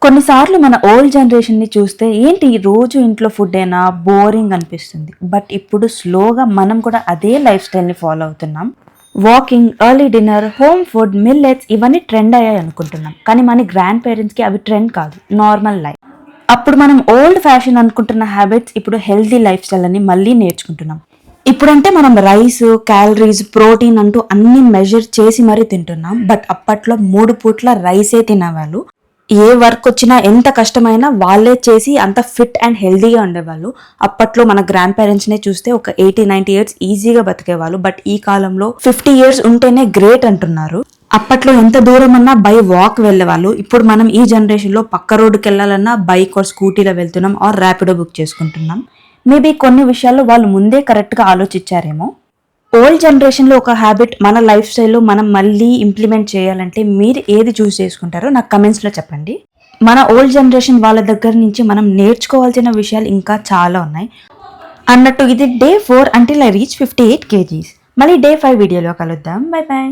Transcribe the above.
కొన్నిసార్లు మన ఓల్డ్ జనరేషన్ని చూస్తే ఏంటి రోజు ఇంట్లో ఫుడ్డేనా బోరింగ్ అనిపిస్తుంది. బట్ ఇప్పుడు స్లోగా మనం కూడా అదే లైఫ్ స్టైల్ని ఫాలో అవుతున్నాం. Walking, early dinner, home food, millets ఇవన్నీ ట్రెండ్ అయ్యాయి అనుకుంటున్నాం. కానీ మన గ్రాండ్ పేరెంట్స్కి అవి ట్రెండ్ కాదు, నార్మల్ లైఫ్. అప్పుడు మనం ఓల్డ్ ఫ్యాషన్ అనుకుంటున్న హ్యాబిట్స్ ఇప్పుడు హెల్తీ లైఫ్ స్టైల్ అని మళ్ళీ నేర్చుకుంటున్నాం. ఇప్పుడంటే మనం రైస్, క్యాలరీస్, ప్రోటీన్ అంటూ అన్ని మెజర్ చేసి మరీ తింటున్నాం. బట్ అప్పట్లో 3 పూట్ల రైసే తినేవాళ్ళు. ఏ వర్క్ వచ్చినా ఎంత కష్టమైనా వాళ్ళే చేసి అంత ఫిట్ అండ్ హెల్దీగా ఉండేవాళ్ళు. అప్పట్లో మన గ్రాండ్ పేరెంట్స్నే చూస్తే ఒక 80-90 ఇయర్స్ ఈజీగా బతికేవాళ్ళు. బట్ ఈ కాలంలో 50 ఇయర్స్ ఉంటేనే గ్రేట్ అంటున్నారు. అప్పట్లో ఎంత దూరం అన్నా బై వాక్ వెళ్ళేవాళ్ళు. ఇప్పుడు మనం ఈ జనరేషన్లో పక్క రోడ్డుకి వెళ్ళాలన్నా బైక్ ఆర్ స్కూటీలో వెళ్తున్నాం ఆర్ ర్యాపిడో బుక్ చేసుకుంటున్నాం. మేబీ కొన్ని విషయాల్లో వాళ్ళు ముందే కరెక్ట్గా ఆలోచించారేమో. ఓల్డ్ జనరేషన్లో ఒక హ్యాబిట్ మన లైఫ్ స్టైల్లో మనం మళ్ళీ ఇంప్లిమెంట్ చేయాలంటే మీరు ఏది చూస్ చేసుకుంటారో నాకు కమెంట్స్లో చెప్పండి. మన ఓల్డ్ జనరేషన్ వాళ్ళ దగ్గర నుంచి మనం నేర్చుకోవాల్సిన విషయాలు ఇంకా చాలా ఉన్నాయి అన్నట్టు. ఇది day 4 until I reach 58 kgs. మళ్ళీ డే 5 వీడియోలో కలుద్దాం. Bye bye.